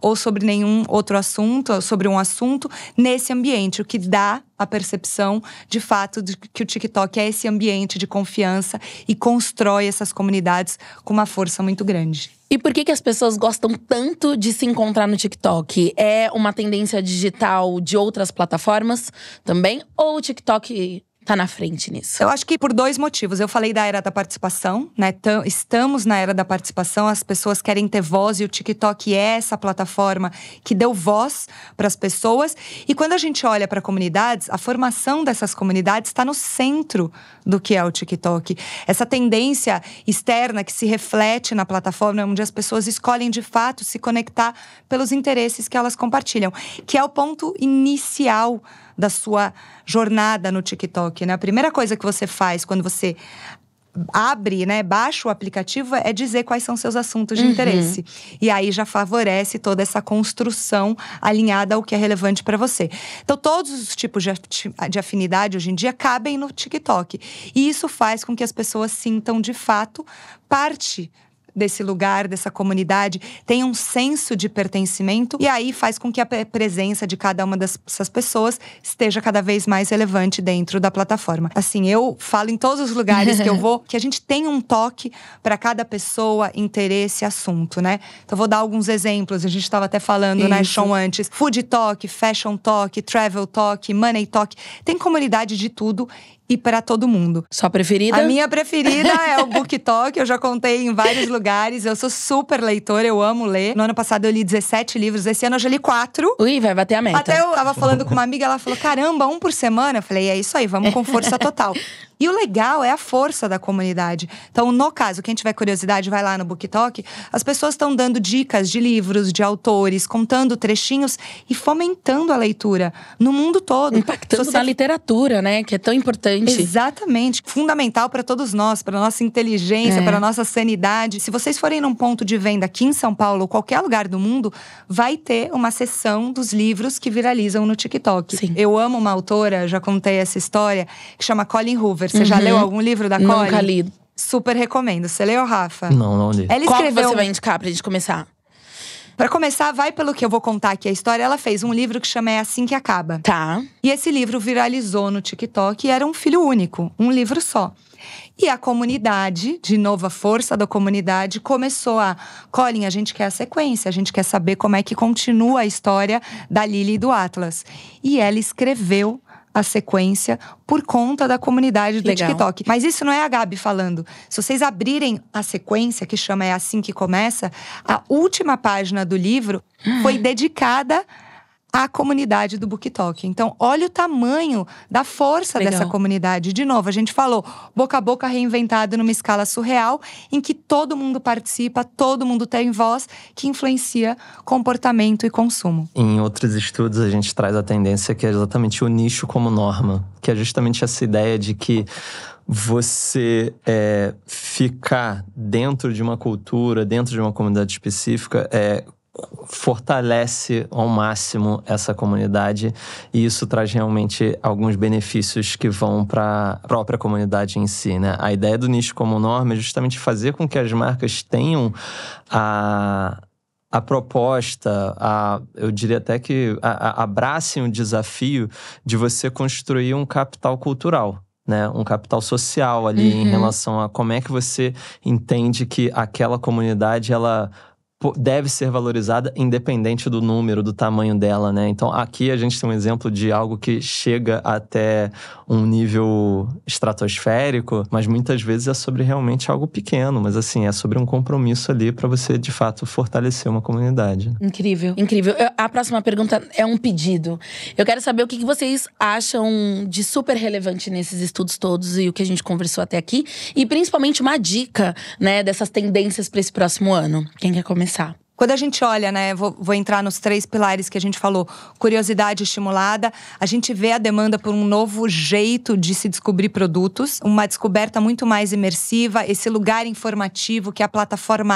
S2: Ou sobre nenhum outro assunto, ou sobre um assunto nesse ambiente, o que dá a percepção, de fato, de que o TikTok é esse ambiente de confiança e constrói essas comunidades com uma força muito grande.
S1: E por que as pessoas gostam tanto de se encontrar no TikTok? É uma tendência digital de outras plataformas também? Ou o TikTok tá na frente nisso?
S2: Eu acho que por dois motivos. Eu falei da era da participação, né? Estamos na era da participação, as pessoas querem ter voz e o TikTok é essa plataforma que deu voz para as pessoas. E quando a gente olha para comunidades, a formação dessas comunidades está no centro do que é o TikTok. Essa tendência externa que se reflete na plataforma, onde as pessoas escolhem de fato se conectar pelos interesses que elas compartilham, que é o ponto inicial da sua jornada no TikTok, né? A primeira coisa que você faz quando você abre, né, baixa o aplicativo, é dizer quais são seus assuntos de interesse. E aí já favorece toda essa construção alinhada ao que é relevante para você. Então, todos os tipos de afinidade hoje em dia cabem no TikTok. E isso faz com que as pessoas sintam, de fato, parte desse lugar, dessa comunidade, tem um senso de pertencimento e aí faz com que a presença de cada uma dessas pessoas esteja cada vez mais relevante dentro da plataforma. Assim, eu falo em todos os lugares que eu vou, que a gente tem um toque para cada pessoa, interesse, assunto, né? Então, vou dar alguns exemplos. A gente estava até falando, né, Sean, antes. Food Talk, Fashion Talk, Travel Talk, Money Talk. Tem comunidade de tudo e para todo mundo.
S1: Sua preferida?
S2: A minha preferida é o Book Talk. Eu já contei em vários lugares. Eu sou super leitora, eu amo ler. No ano passado eu li 17 livros. Esse ano eu já li 4.
S1: Ui, vai bater a meta.
S2: Até eu tava falando com uma amiga, ela falou, caramba, 1 por semana? Eu falei, é isso aí, vamos com força total. E o legal é a força da comunidade. Então, no caso, quem tiver curiosidade, vai lá no BookTok. As pessoas estão dando dicas de livros, de autores, contando trechinhos e fomentando a leitura no mundo todo.
S1: Impactando na literatura, né? Que é tão importante.
S2: Exatamente. Fundamental para todos nós, para nossa inteligência, para nossa sanidade. Se vocês forem num ponto de venda aqui em São Paulo ou qualquer lugar do mundo, vai ter uma seção dos livros que viralizam no TikTok.
S1: Sim.
S2: Eu amo uma autora, já contei essa história, que chama Colleen Hoover. Você já leu algum livro da Colleen?
S1: Nunca li.
S2: Super recomendo. Você leu, Rafa?
S3: Não li.
S2: Ela
S1: Qual
S2: escreveu...
S1: que você vai indicar pra gente começar?
S2: Pra começar, vai pelo que eu vou contar aqui a história. Ela fez um livro que chama É Assim Que Acaba.
S1: Tá.
S2: E esse livro viralizou no TikTok e era um filho único, um livro só. E a comunidade, de novo a força da comunidade, começou a… Colleen, a gente quer a sequência, a gente quer saber como é que continua a história da Lily e do Atlas. E ela escreveu a sequência por conta da comunidade do TikTok. Mas isso não é a Gabi falando. Se vocês abrirem a sequência, que chama É Assim Que Começa, a última página do livro foi dedicada à comunidade do BookTok. Então, olha o tamanho da força dessa comunidade. De novo, a gente falou, boca a boca reinventado numa escala surreal, em que todo mundo participa, todo mundo tem voz, que influencia comportamento e consumo.
S3: Em outros estudos, a gente traz a tendência que é exatamente o nicho como norma. Que é justamente essa ideia de que você ficar dentro de uma cultura, dentro de uma comunidade específica, fortalece ao máximo essa comunidade e isso traz realmente alguns benefícios que vão para a própria comunidade em si, né? A ideia do nicho como norma é justamente fazer com que as marcas tenham a proposta, eu diria até que abracem o desafio de você construir um capital cultural, né? Um capital social ali em relação a como é que você entende que aquela comunidade, ela deve ser valorizada independente do número, do tamanho dela, né? Então, aqui a gente tem um exemplo de algo que chega até um nível estratosférico, mas muitas vezes é sobre realmente algo pequeno. Mas assim, é sobre um compromisso ali para você, de fato, fortalecer uma comunidade.
S1: Incrível, incrível. A próxima pergunta é um pedido. Eu quero saber o que vocês acham de super relevante nesses estudos todos e o que a gente conversou até aqui. E principalmente uma dica, né, dessas tendências para esse próximo ano. Quem quer começar?
S2: Quando a gente olha, né, vou entrar nos 3 pilares que a gente falou. Curiosidade estimulada, a gente vê a demanda por um novo jeito de se descobrir produtos. Uma descoberta muito mais imersiva, esse lugar informativo que a plataforma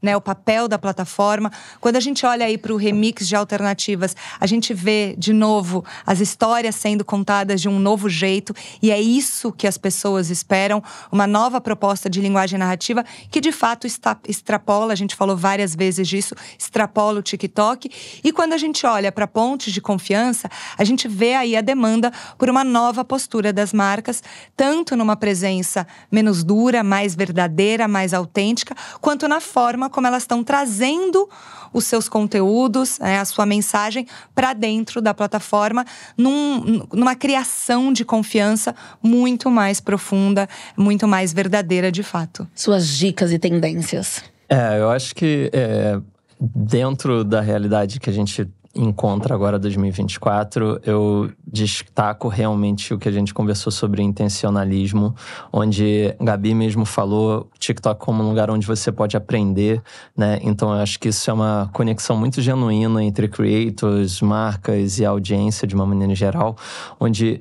S2: né, o papel da plataforma. Quando a gente olha aí para o remix de alternativas, a gente vê, de novo, as histórias sendo contadas de um novo jeito. E é isso que as pessoas esperam, uma nova proposta de linguagem narrativa que, de fato, extrapola, a gente falou várias vezes disso, extrapola o TikTok. E quando a gente olha para pontes de confiança, a gente vê aí a demanda por uma nova postura das marcas, tanto numa presença menos dura, mais verdadeira, mais autêntica, quanto na forma como elas estão trazendo os seus conteúdos, a sua mensagem para dentro da plataforma, numa criação de confiança muito mais profunda, muito mais verdadeira de fato.
S1: Suas dicas e tendências.
S3: Eu acho que dentro da realidade que a gente encontra agora 2024, eu destaco realmente o que a gente conversou sobre intencionalismo, onde Gabi mesmo falou o TikTok como um lugar onde você pode aprender, né? Então eu acho que isso é uma conexão muito genuína entre creators, marcas e audiência de uma maneira geral, onde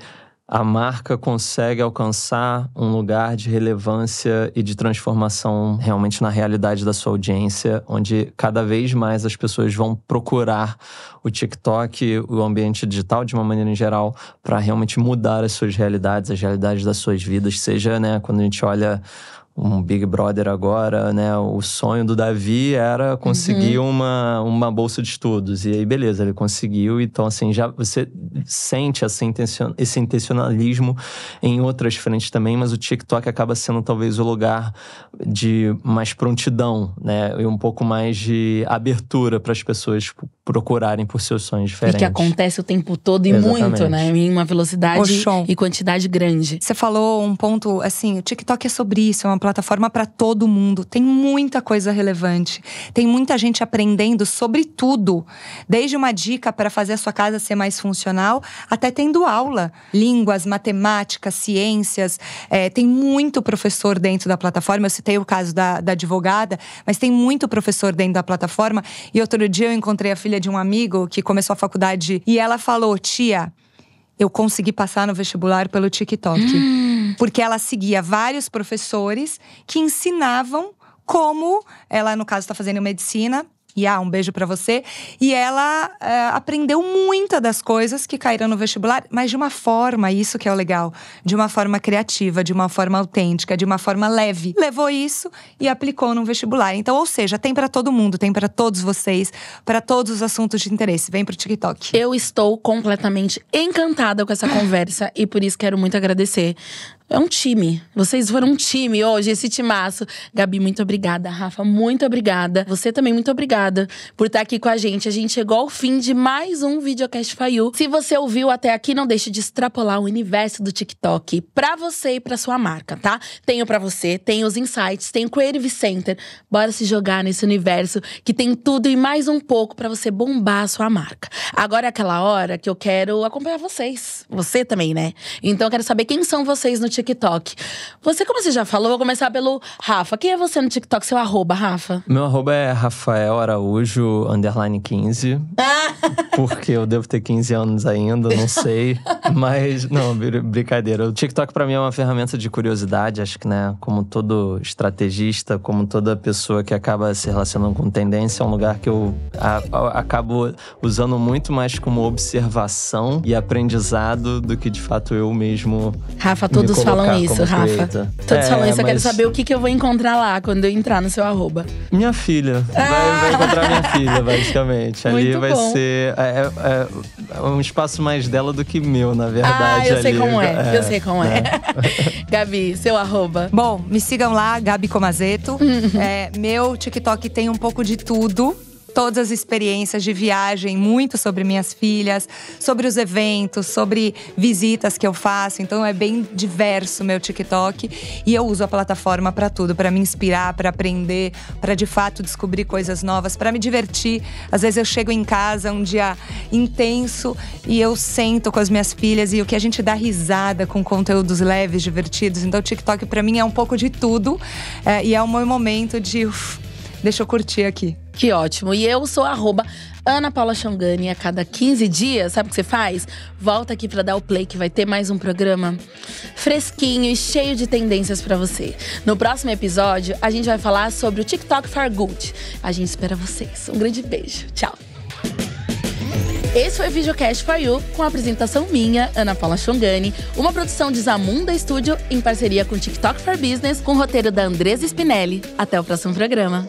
S3: a marca consegue alcançar um lugar de relevância e de transformação realmente na realidade da sua audiência, onde cada vez mais as pessoas vão procurar o TikTok, o ambiente digital de uma maneira em geral, para realmente mudar as suas realidades, as realidades das suas vidas. Seja, né, quando a gente olha um Big Brother agora, né? O sonho do Davi era conseguir uma bolsa de estudos. E aí, beleza, ele conseguiu. Então, assim, já você sente esse intencionalismo em outras frentes também. Mas o TikTok acaba sendo talvez o lugar de mais prontidão, né? E um pouco mais de abertura para as pessoas procurarem por seus sonhos diferentes.
S1: E que acontece o tempo todo e muito, né? Em uma velocidade e quantidade grande.
S2: Você falou um ponto, assim, o TikTok é sobre isso, é uma plataforma para todo mundo. Tem muita coisa relevante. Tem muita gente aprendendo sobre tudo. Desde uma dica para fazer a sua casa ser mais funcional, até tendo aula. Línguas, matemática, ciências. Tem muito professor dentro da plataforma. Eu citei o caso da advogada, mas tem muito professor dentro da plataforma. E outro dia eu encontrei a filha de um amigo que começou a faculdade e ela falou: tia, eu consegui passar no vestibular pelo TikTok. Porque ela seguia vários professores que ensinavam como… Ela, no caso, está fazendo medicina. E um beijo pra você. E ela aprendeu muitas das coisas que caíram no vestibular, mas de uma forma, isso que é o legal, de uma forma criativa, de uma forma autêntica, de uma forma leve. Levou isso e aplicou no vestibular. Então, ou seja, tem pra todo mundo, tem pra todos vocês, pra todos os assuntos de interesse. Vem pro TikTok.
S1: Eu estou completamente encantada com essa conversa e por isso quero muito agradecer. É um time. Vocês foram um time hoje, esse timaço. Gabi, muito obrigada. Rafa, muito obrigada. Você também, muito obrigada por estar aqui com a gente. A gente chegou ao fim de mais um Videocast For You. Se você ouviu até aqui, não deixe de extrapolar o universo do TikTok pra você e pra sua marca, tá? Tenho pra você, tem os insights, tem o Creative Center. Bora se jogar nesse universo que tem tudo e mais um pouco pra você bombar a sua marca. Agora é aquela hora que eu quero acompanhar vocês. Você também, né? Então eu quero saber quem são vocês no TikTok. Você, como você já falou, vou começar pelo Rafa. Quem é você no TikTok? Seu arroba, Rafa?
S3: Meu arroba é Rafael Araújo _15. Porque eu devo ter 15 anos ainda, não sei. Mas, não, brincadeira. O TikTok pra mim é uma ferramenta de curiosidade. Acho que, né, como todo estrategista, como toda pessoa que acaba se relacionando com tendência, é um lugar que eu acabo usando muito mais como observação e aprendizado do que, de fato, eu mesmo…
S1: Rafa, todos falam isso, Rafa. Todos falam isso. Eu quero saber o que eu vou encontrar lá quando eu entrar no seu arroba.
S3: Minha filha. Vai encontrar minha filha, basicamente. Ali
S1: Muito
S3: vai
S1: bom.
S3: ser um espaço mais dela do que meu, na verdade.
S1: Eu sei
S3: ali.
S1: como é. Eu sei como
S3: né?
S1: é. Gabi, seu arroba.
S2: Bom, me sigam lá, Gabi Comazetto. Meu TikTok tem um pouco de tudo. Todas as experiências de viagem, muito sobre minhas filhas, sobre os eventos, sobre visitas que eu faço. Então é bem diverso o meu TikTok. E eu uso a plataforma para tudo, para me inspirar, para aprender, para de fato descobrir coisas novas, para me divertir. Às vezes eu chego em casa um dia intenso e eu sento com as minhas filhas e o que a gente dá risada com conteúdos leves, divertidos. Então o TikTok para mim é um pouco de tudo. E é o meu momento de… deixa eu curtir aqui.
S1: Que ótimo. E eu sou Ana Paula Chongani. A cada 15 dias, sabe o que você faz? Volta aqui pra dar o play, que vai ter mais um programa fresquinho e cheio de tendências pra você. No próximo episódio, a gente vai falar sobre o TikTok For Good. A gente espera vocês. Um grande beijo. Tchau. Esse foi o Videocast For You, com a apresentação minha, Ana Paula Chongani, uma produção de Zamunda Studio em parceria com TikTok For Business, com o roteiro da Andresa Spinelli. Até o próximo programa.